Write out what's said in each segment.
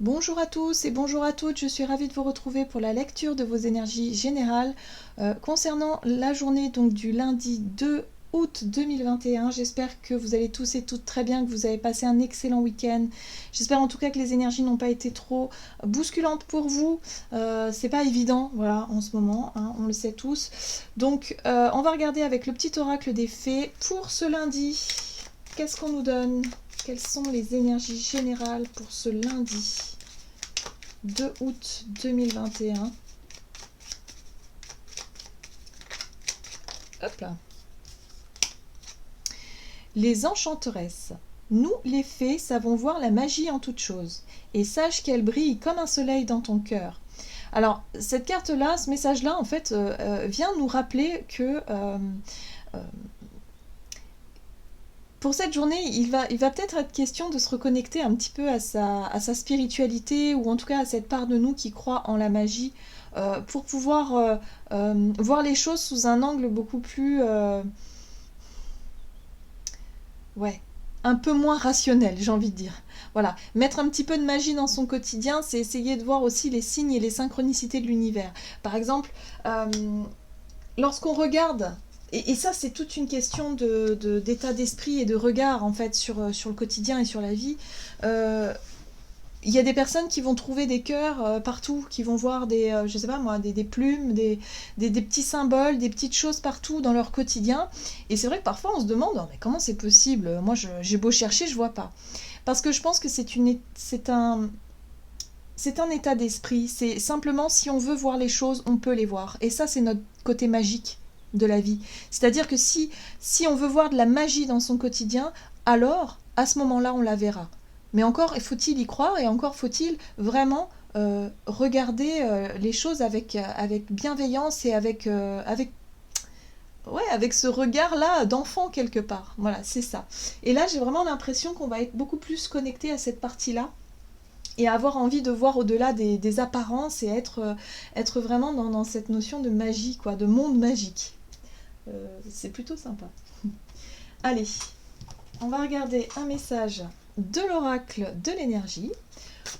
Bonjour à tous et bonjour à toutes, je suis ravie de vous retrouver pour la lecture de vos énergies générales concernant la journée donc du lundi 2 août 2021. J'espère que vous allez tous et toutes très bien, que vous avez passé un excellent week-end. J'espère en tout cas que les énergies n'ont pas été trop bousculantes pour vous. C'est pas évident, voilà, en ce moment, hein, on le sait tous. Donc on va regarder avec le petit oracle des fées pour ce lundi. Qu'est-ce qu'on nous donne ? Quelles sont les énergies générales pour ce lundi 2 août 2021. Hop là. Les enchanteresses. Nous, les fées, savons voir la magie en toute chose, et sache qu'elle brille comme un soleil dans ton cœur. Alors, cette carte-là, ce message-là, en fait, vient nous rappeler que pour cette journée, il va peut-être être question de se reconnecter un petit peu à sa spiritualité, ou en tout cas à cette part de nous qui croit en la magie, pour pouvoir voir les choses sous un angle beaucoup plus... ouais, un peu moins rationnel, j'ai envie de dire. Voilà, mettre un petit peu de magie dans son quotidien, c'est essayer de voir aussi les signes et les synchronicités de l'univers. Par exemple, lorsqu'on regarde... Et ça, c'est toute une question d'état d'esprit et de regard, en fait, sur le quotidien et sur la vie. Il y a des personnes qui vont trouver des cœurs partout, qui vont voir je sais pas moi, des plumes, des petits symboles, des petites choses partout dans leur quotidien. Et c'est vrai que parfois, on se demande, oh, mais comment c'est possible ? Moi, j'ai beau chercher, je vois pas. Parce que je pense que c'est un état d'esprit. C'est simplement, si on veut voir les choses, on peut les voir. Et ça, c'est notre côté magique de la vie. C'est-à-dire que si on veut voir de la magie dans son quotidien, alors, à ce moment-là, on la verra. Mais encore, faut-il y croire, et encore faut-il vraiment regarder les choses avec bienveillance et avec ce regard-là d'enfant quelque part. Voilà, c'est ça. Et là, j'ai vraiment l'impression qu'on va être beaucoup plus connecté à cette partie-là, et avoir envie de voir au-delà des apparences, et être vraiment dans cette notion de magie, quoi, de monde magique. C'est plutôt sympa. Allez, on va regarder un message de l'oracle de l'énergie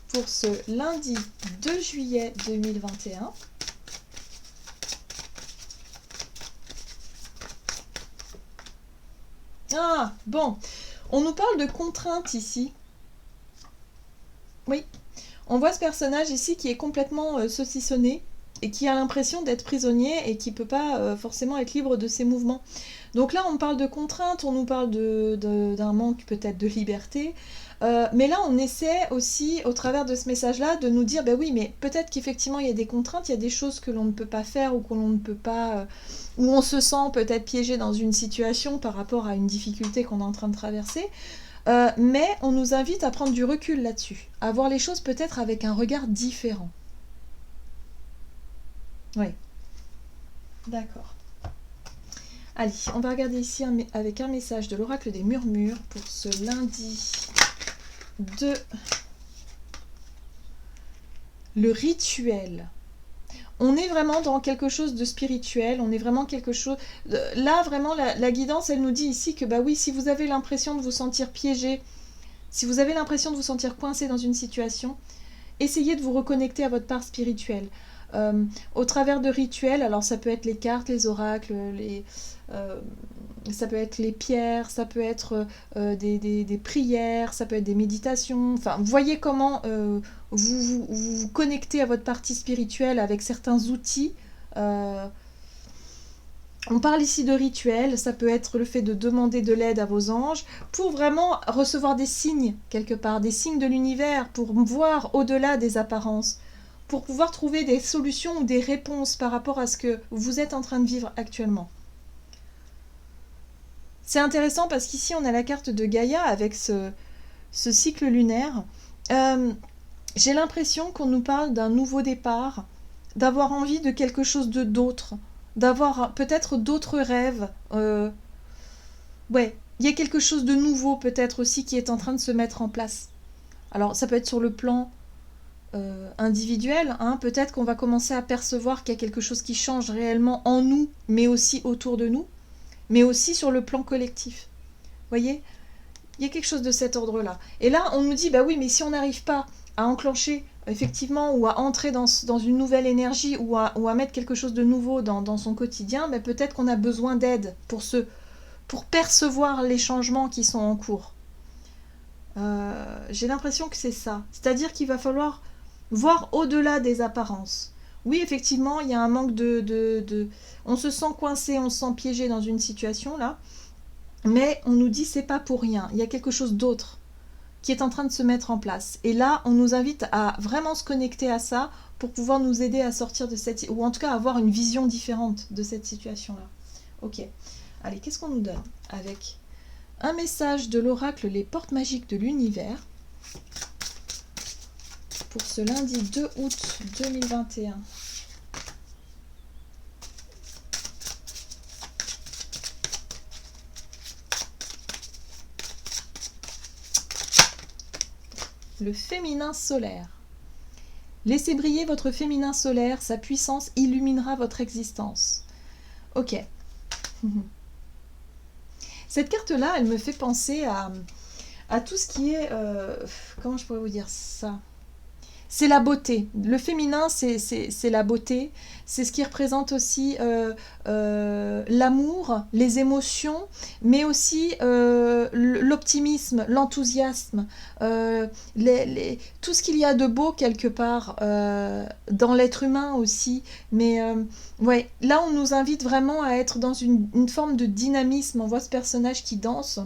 pour ce lundi 2 juillet 2021. Ah, bon, on nous parle de contraintes ici. Oui, on voit ce personnage ici qui est complètement saucissonné et qui a l'impression d'être prisonnier et qui ne peut pas forcément être libre de ses mouvements. Donc là, on parle de contraintes, on nous parle d'un manque peut-être de liberté, mais là, on essaie aussi, au travers de ce message-là, de nous dire, ben oui, mais peut-être qu'effectivement, il y a des contraintes, il y a des choses que l'on ne peut pas faire, ou que l'on ne peut pas... où on se sent peut-être piégé dans une situation par rapport à une difficulté qu'on est en train de traverser. Mais on nous invite à prendre du recul là-dessus, à voir les choses peut-être avec un regard différent. Oui, d'accord. Allez, on va regarder ici avec un message de l'oracle des murmures pour ce lundi de le rituel. On est vraiment dans quelque chose de spirituel, on est vraiment quelque chose... Là, vraiment, la guidance, elle nous dit ici que, bah oui, si vous avez l'impression de vous sentir piégé, si vous avez l'impression de vous sentir coincé dans une situation, essayez de vous reconnecter à votre part spirituelle. Au travers de rituels, alors ça peut être les cartes, les oracles, ça peut être les pierres, ça peut être des prières, ça peut être des méditations. Enfin, voyez comment vous connectez à votre partie spirituelle avec certains outils. On parle ici de rituels, ça peut être le fait de demander de l'aide à vos anges pour vraiment recevoir des signes quelque part, des signes de l'univers, pour voir au-delà des apparences, pour pouvoir trouver des solutions ou des réponses par rapport à ce que vous êtes en train de vivre actuellement. C'est intéressant parce qu'ici on a la carte de Gaïa avec ce cycle lunaire. J'ai l'impression qu'on nous parle d'un nouveau départ, d'avoir envie de quelque chose d'autre, d'avoir peut-être d'autres rêves. Ouais, il y a quelque chose de nouveau peut-être aussi qui est en train de se mettre en place. Alors ça peut être sur le plan individuel, hein. Peut-être qu'on va commencer à percevoir qu'il y a quelque chose qui change réellement en nous, mais aussi autour de nous, mais aussi sur le plan collectif. Vous voyez ? Il y a quelque chose de cet ordre-là. Et là, on nous dit, bah oui, mais si on n'arrive pas à enclencher effectivement, ou à entrer dans une nouvelle énergie, ou à mettre quelque chose de nouveau dans son quotidien, mais peut-être qu'on a besoin d'aide pour percevoir les changements qui sont en cours. J'ai l'impression que c'est ça. C'est-à-dire qu'il va falloir voir au-delà des apparences. Oui, effectivement, il y a un manque on se sent coincé, on se sent piégé dans une situation, là, mais on nous dit c'est pas pour rien. Il y a quelque chose d'autre qui est en train de se mettre en place. Et là, on nous invite à vraiment se connecter à ça pour pouvoir nous aider à sortir de cette... ou en tout cas avoir une vision différente de cette situation-là. Ok. Allez, qu'est-ce qu'on nous donne avec un message de l'oracle Les Portes Magiques de l'Univers pour ce lundi 2 août 2021. Le féminin solaire. Laissez briller votre féminin solaire, sa puissance illuminera votre existence. Ok. Cette carte-là, elle me fait penser à tout ce qui est... comment je pourrais vous dire ça ? C'est la beauté. Le féminin, c'est la beauté. C'est ce qui représente aussi l'amour, les émotions, mais aussi l'optimisme, l'enthousiasme, tout ce qu'il y a de beau quelque part dans l'être humain aussi. Mais ouais, là, on nous invite vraiment à être dans une forme de dynamisme. On voit ce personnage qui danse,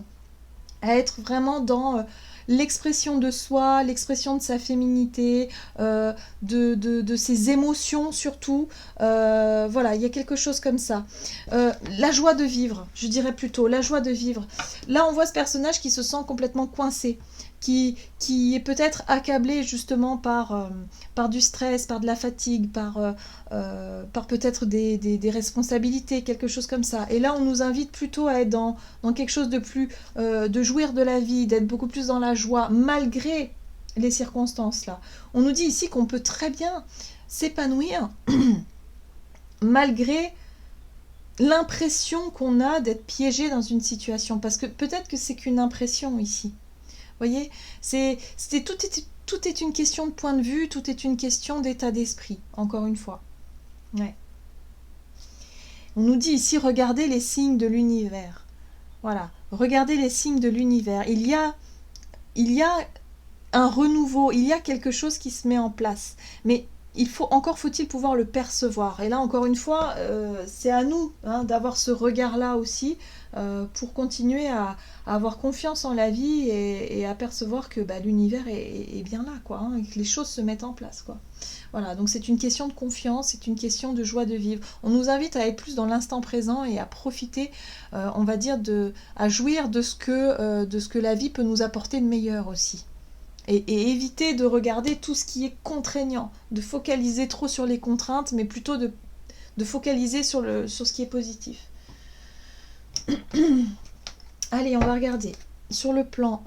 à être vraiment dans... l'expression de soi, l'expression de sa féminité, de ses émotions surtout. Voilà, il y a quelque chose comme ça. La joie de vivre, je dirais plutôt, la joie de vivre. Là, on voit ce personnage qui se sent complètement coincé, qui est peut-être accablé justement par du stress, par de la fatigue, par peut-être des responsabilités, quelque chose comme ça. Et là, on nous invite plutôt à être dans quelque chose de plus... de jouir de la vie, d'être beaucoup plus dans la joie, malgré les circonstances là. On nous dit ici qu'on peut très bien s'épanouir malgré l'impression qu'on a d'être piégé dans une situation. Parce que peut-être que c'est qu'une impression ici. Vous voyez, tout est une question de point de vue, tout est une question d'état d'esprit, encore une fois. Ouais. On nous dit ici, regardez les signes de l'univers. Voilà, regardez les signes de l'univers. Il y a un renouveau, il y a quelque chose qui se met en place. Mais faut-il pouvoir le percevoir. Et là, encore une fois, c'est à nous d'avoir ce regard-là aussi pour continuer à avoir confiance en la vie et à percevoir que l'univers est bien là, quoi, et que les choses se mettent en place, quoi. Voilà, donc c'est une question de confiance, c'est une question de joie de vivre. On nous invite à être plus dans l'instant présent et à profiter, on va dire, à jouir de ce que la vie peut nous apporter de meilleur aussi. Et éviter de regarder tout ce qui est contraignant, de focaliser trop sur les contraintes, mais plutôt de focaliser sur ce qui est positif. Allez, on va regarder sur le plan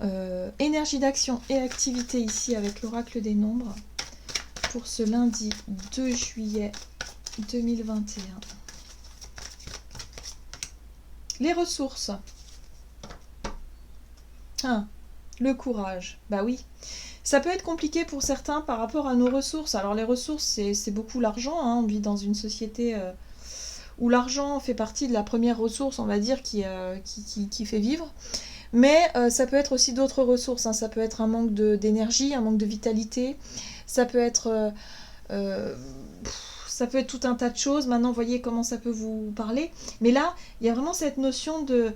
énergie d'action et activité ici avec l'oracle des nombres pour ce lundi 2 juillet 2021. Les ressources. Le courage. Bah oui. Ça peut être compliqué pour certains par rapport à nos ressources. Alors les ressources, c'est beaucoup l'argent. On vit dans une société où l'argent fait partie de la première ressource, on va dire, qui fait vivre. Mais ça peut être aussi d'autres ressources. Ça peut être un manque d'énergie, un manque de vitalité. Ça peut être tout un tas de choses. Maintenant, voyez comment ça peut vous parler. Mais là, il y a vraiment cette notion de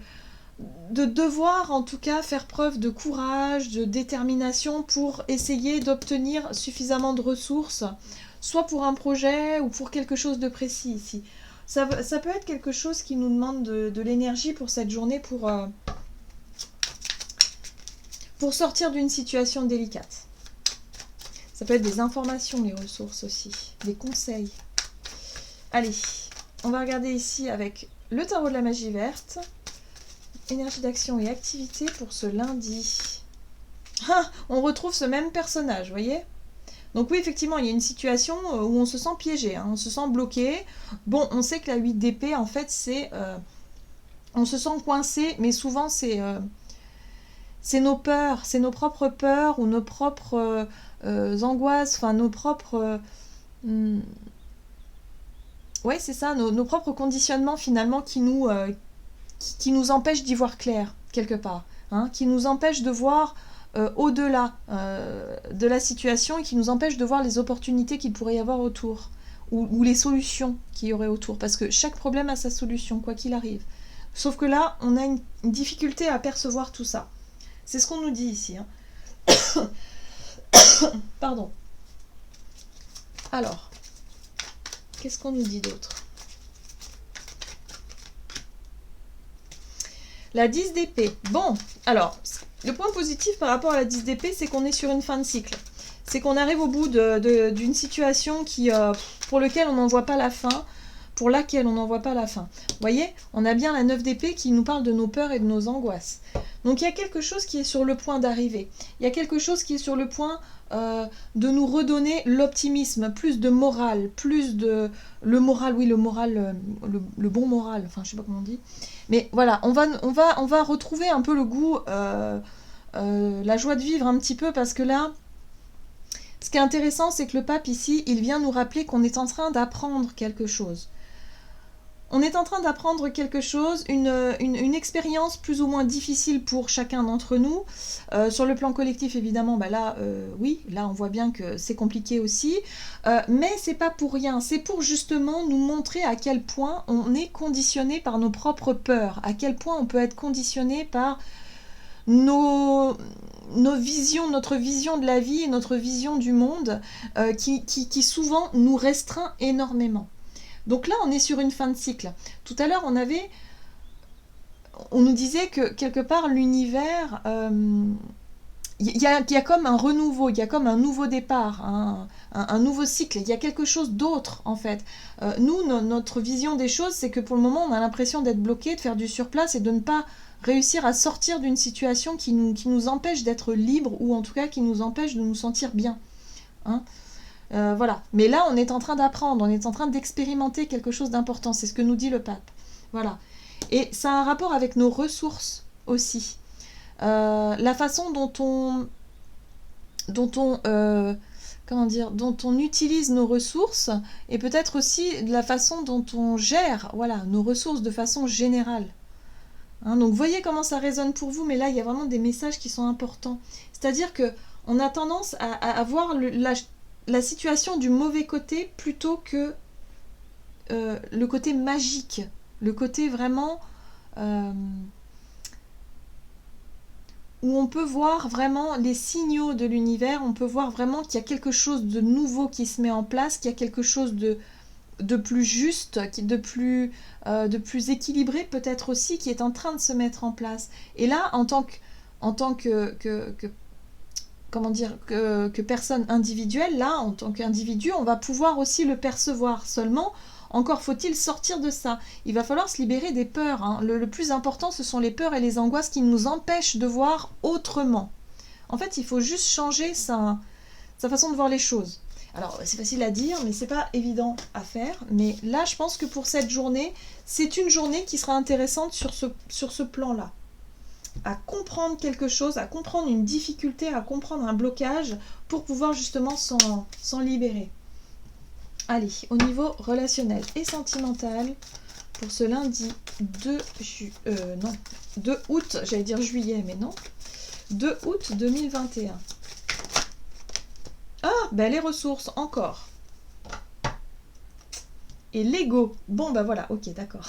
devoir en tout cas faire preuve de courage, de détermination pour essayer d'obtenir suffisamment de ressources, soit pour un projet ou pour quelque chose de précis ici. Ça peut être quelque chose qui nous demande de l'énergie pour cette journée, pour sortir d'une situation délicate. Ça peut être des informations, les ressources aussi, des conseils. Allez, on va regarder ici avec le tarot de la magie verte. Énergie d'action et activité pour ce lundi. On retrouve ce même personnage, vous voyez ? Donc oui, effectivement, il y a une situation où on se sent piégé, on se sent bloqué. Bon, on sait que la 8 d'épée, en fait, c'est... on se sent coincé, mais souvent, c'est nos peurs, c'est nos propres peurs ou nos propres angoisses, enfin nos propres... hmm, ouais, c'est ça, nos propres conditionnements finalement qui nous empêchent d'y voir clair, quelque part. Hein, qui nous empêchent de voir au-delà de la situation et qui nous empêchent de voir les opportunités qu'il pourrait y avoir autour ou les solutions qu'il y aurait autour. Parce que chaque problème a sa solution, quoi qu'il arrive. Sauf que là, on a une difficulté à percevoir tout ça. C'est ce qu'on nous dit ici. Hein. Pardon. Alors, qu'est-ce qu'on nous dit d'autre? La 10 d'épée. Bon, alors, le point positif par rapport à la 10 d'épée, c'est qu'on est sur une fin de cycle. C'est qu'on arrive au bout d'une situation pour laquelle on n'en voit pas la fin. Pour laquelle on n'en voit pas la fin. Vous voyez, on a bien la 9 d'épée qui nous parle de nos peurs et de nos angoisses. Donc il y a quelque chose qui est sur le point d'arriver. Il y a quelque chose qui est sur le point de nous redonner l'optimisme, plus de morale, plus de... Le moral, oui, le moral, le bon moral, enfin je sais pas comment on dit. Mais voilà, on va retrouver un peu le goût, la joie de vivre un petit peu, parce que là, ce qui est intéressant, c'est que le pape ici, il vient nous rappeler qu'on est en train d'apprendre quelque chose. On est en train d'apprendre quelque chose, une expérience plus ou moins difficile pour chacun d'entre nous. Sur le plan collectif, évidemment, bah là, oui, là on voit bien que c'est compliqué aussi. Mais c'est pas pour rien, c'est pour justement nous montrer à quel point on est conditionné par nos propres peurs, à quel point on peut être conditionné par nos visions, notre vision de la vie et notre vision du monde qui souvent nous restreint énormément. Donc là, on est sur une fin de cycle. Tout à l'heure, on nous disait que quelque part, l'univers, il y a comme un renouveau, il y a comme un nouveau départ, un nouveau cycle. Il y a quelque chose d'autre, en fait. Nous, notre vision des choses, c'est que pour le moment, on a l'impression d'être bloqué, de faire du surplace et de ne pas réussir à sortir d'une situation qui nous empêche d'être libre, ou en tout cas qui nous empêche de nous sentir bien. Hein. Voilà. Mais là, on est en train d'apprendre, on est en train d'expérimenter quelque chose d'important. C'est ce que nous dit le pape. Voilà. Et ça a un rapport avec nos ressources aussi. La façon dont on utilise nos ressources, et peut-être aussi la façon dont on gère, voilà, nos ressources de façon générale. Hein, donc, voyez comment ça résonne pour vous, mais là, il y a vraiment des messages qui sont importants. C'est-à-dire que on a tendance à voir la situation du mauvais côté plutôt que le côté magique, le côté vraiment où on peut voir vraiment les signaux de l'univers, on peut voir vraiment qu'il y a quelque chose de nouveau qui se met en place, qu'il y a quelque chose de plus juste, de plus équilibré peut-être aussi, qui est en train de se mettre en place. Et là, en tant que comment dire, que personne individuelle, là, en tant qu'individu, on va pouvoir aussi le percevoir. Seulement, encore faut-il sortir de ça. Il va falloir se libérer des peurs. Hein. Le plus important, ce sont les peurs et les angoisses qui nous empêchent de voir autrement. En fait, il faut juste changer sa façon de voir les choses. Alors, c'est facile à dire, mais c'est pas évident à faire. Mais là, je pense que pour cette journée, c'est une journée qui sera intéressante sur ce plan-là. À comprendre quelque chose, à comprendre une difficulté, à comprendre un blocage pour pouvoir justement s'en libérer. Allez, au niveau relationnel et sentimental, pour ce lundi 2 août, j'allais dire juillet, mais non, 2 août 2021. Ah, ben les ressources, encore. Et l'ego. Bon, ben voilà, ok, d'accord.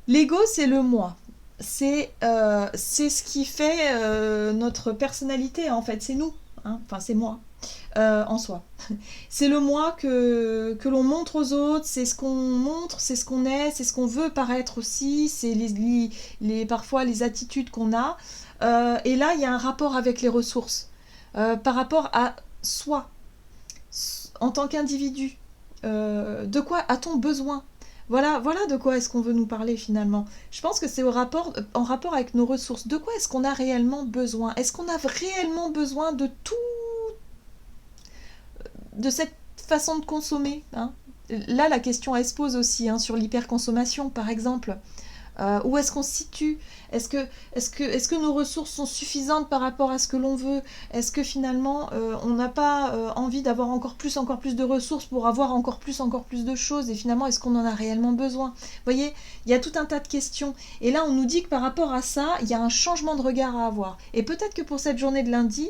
L'ego, c'est le moi. C'est ce qui fait notre personnalité, en fait. C'est nous. Hein. Enfin, c'est moi, en soi. C'est le moi que l'on montre aux autres. C'est ce qu'on montre, c'est ce qu'on est, c'est ce qu'on veut paraître aussi. C'est parfois les attitudes qu'on a. Et là, il y a un rapport avec les ressources. Par rapport à soi, en tant qu'individu. De quoi a-t-on besoin ? Voilà de quoi est-ce qu'on veut nous parler finalement. Je pense que c'est en rapport avec nos ressources. De quoi est-ce qu'on a réellement besoin ? Est-ce qu'on a réellement besoin de tout, de cette façon de consommer, hein ? Là, la question elle se pose aussi sur l'hyperconsommation, par exemple. Où est-ce qu'on se situe? Est-ce que nos ressources sont suffisantes par rapport à ce que l'on veut? Est-ce que finalement on n'a pas envie d'avoir encore plus de ressources pour avoir encore plus de choses? Et finalement, est-ce qu'on en a réellement besoin? Vous voyez, il y a tout un tas de questions. Et là, on nous dit que par rapport à ça, il y a un changement de regard à avoir. Et peut-être que pour cette journée de lundi,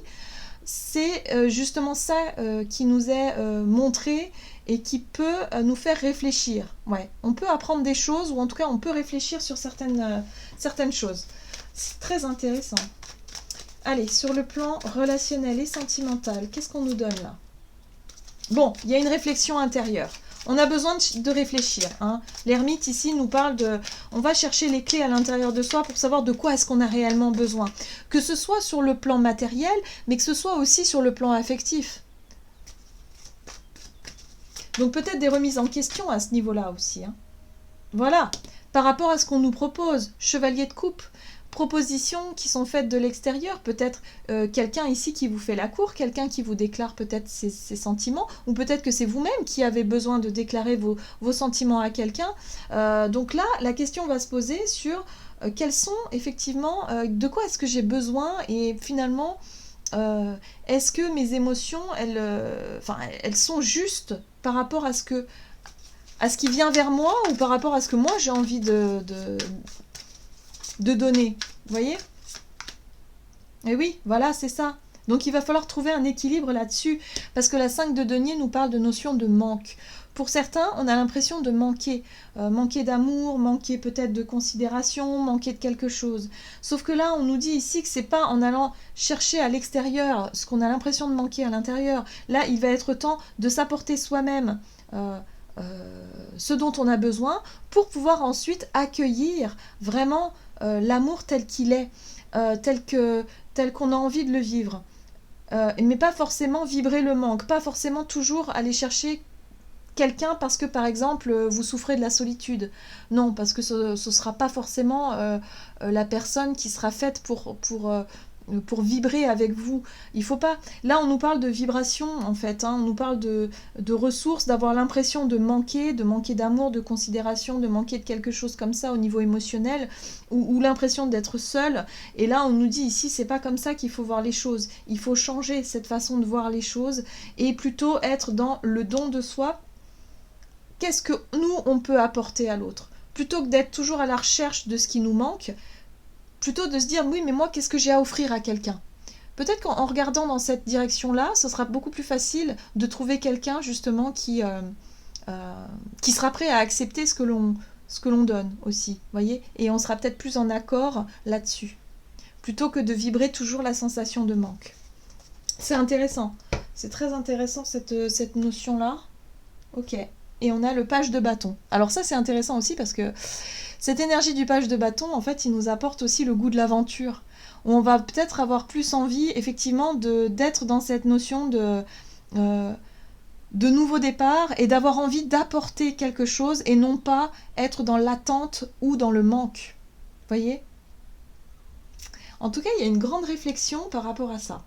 c'est justement ça qui nous est montré et qui peut nous faire réfléchir. Ouais, on peut apprendre des choses, ou en tout cas on peut réfléchir sur certaines choses. C'est très intéressant. Allez, sur le plan relationnel et sentimental, qu'est-ce qu'on nous donne là? Bon, il y a une réflexion intérieure. On a besoin de réfléchir. Hein. L'ermite ici nous parle de... On va chercher les clés à l'intérieur de soi pour savoir de quoi est-ce qu'on a réellement besoin. Que ce soit sur le plan matériel, mais que ce soit aussi sur le plan affectif. Donc peut-être des remises en question à ce niveau-là aussi. Hein. Voilà. Par rapport à ce qu'on nous propose, chevalier de coupe, propositions qui sont faites de l'extérieur, peut-être quelqu'un ici qui vous fait la cour, quelqu'un qui vous déclare peut-être ses sentiments, ou peut-être que c'est vous-même qui avez besoin de déclarer vos sentiments à quelqu'un. Donc là, la question va se poser sur quels sont effectivement, de quoi est-ce que j'ai besoin, et finalement, est-ce que mes émotions, elles sont justes par rapport à ce qui vient vers moi, ou par rapport à ce que moi j'ai envie de donner, vous voyez? Et oui, voilà, c'est ça. Donc il va falloir trouver un équilibre là-dessus, parce que la 5 de denier nous parle de notion de manque. Pour certains, on a l'impression de manquer, manquer d'amour, manquer peut-être de considération, manquer de quelque chose. Sauf que là, on nous dit ici que c'est pas en allant chercher à l'extérieur ce qu'on a l'impression de manquer à l'intérieur. Là, il va être temps de s'apporter soi-même ce dont on a besoin pour pouvoir ensuite accueillir vraiment l'amour tel qu'il est, tel qu'on a envie de le vivre. Mais pas forcément vibrer le manque, pas forcément toujours aller chercher quelqu'un parce que par exemple vous souffrez de la solitude. Non, parce que ce ne sera pas forcément la personne qui sera faite pour vibrer avec vous. Il faut pas... Là, on nous parle de vibration, en fait. Hein. On nous parle de ressources, d'avoir l'impression de manquer d'amour, de considération, de manquer de quelque chose comme ça au niveau émotionnel, ou l'impression d'être seul. Et là, on nous dit ici, c'est pas comme ça qu'il faut voir les choses. Il faut changer cette façon de voir les choses et plutôt être dans le don de soi. Qu'est-ce que nous, on peut apporter à l'autre? Plutôt que d'être toujours à la recherche de ce qui nous manque, plutôt de se dire, oui, mais moi, qu'est-ce que j'ai à offrir à quelqu'un? Peut-être qu'en regardant dans cette direction-là, ce sera beaucoup plus facile de trouver quelqu'un, justement, qui sera prêt à accepter ce que l'on donne aussi, voyez? Et on sera peut-être plus en accord là-dessus, plutôt que de vibrer toujours la sensation de manque. C'est intéressant. C'est très intéressant, cette notion-là. Ok. Et on a le page de bâton. Alors ça, c'est intéressant aussi parce que cette énergie du page de bâton, en fait, il nous apporte aussi le goût de l'aventure. On va peut-être avoir plus envie, effectivement, d'être dans cette notion de nouveau départ et d'avoir envie d'apporter quelque chose et non pas être dans l'attente ou dans le manque. Vous voyez? En tout cas, il y a une grande réflexion par rapport à ça.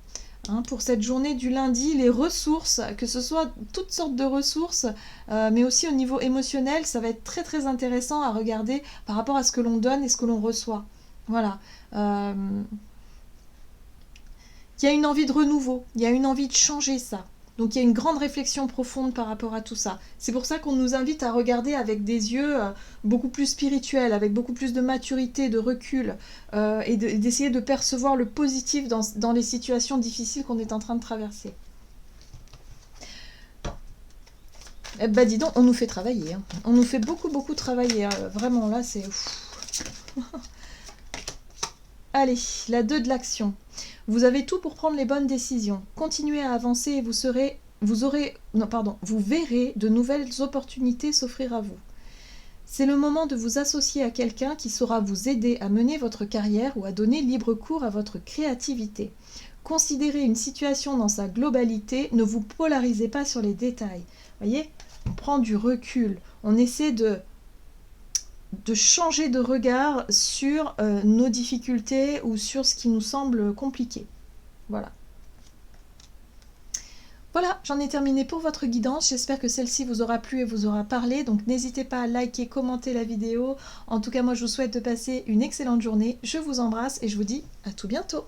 Hein, pour cette journée du lundi, les ressources, que ce soit toutes sortes de ressources, mais aussi au niveau émotionnel, ça va être très très intéressant à regarder par rapport à ce que l'on donne et ce que l'on reçoit. Voilà. Il y a une envie de renouveau, il y a une envie de changer ça. Donc il y a une grande réflexion profonde par rapport à tout ça. C'est pour ça qu'on nous invite à regarder avec des yeux beaucoup plus spirituels, avec beaucoup plus de maturité, de recul, et d'essayer de percevoir le positif dans les situations difficiles qu'on est en train de traverser. Bah dis donc, on nous fait travailler. Hein. On nous fait beaucoup travailler. Vraiment, là, c'est... Allez, la 2 de l'action. Vous avez tout pour prendre les bonnes décisions. Continuez à avancer et vous verrez de nouvelles opportunités s'offrir à vous. C'est le moment de vous associer à quelqu'un qui saura vous aider à mener votre carrière ou à donner libre cours à votre créativité. Considérez une situation dans sa globalité, ne vous polarisez pas sur les détails. Voyez, on prend du recul, on essaie de changer de regard sur nos difficultés ou sur ce qui nous semble compliqué. Voilà. Voilà, j'en ai terminé pour votre guidance. J'espère que celle-ci vous aura plu et vous aura parlé. Donc n'hésitez pas à liker, commenter la vidéo. En tout cas, moi je vous souhaite de passer une excellente journée. Je vous embrasse et je vous dis à tout bientôt.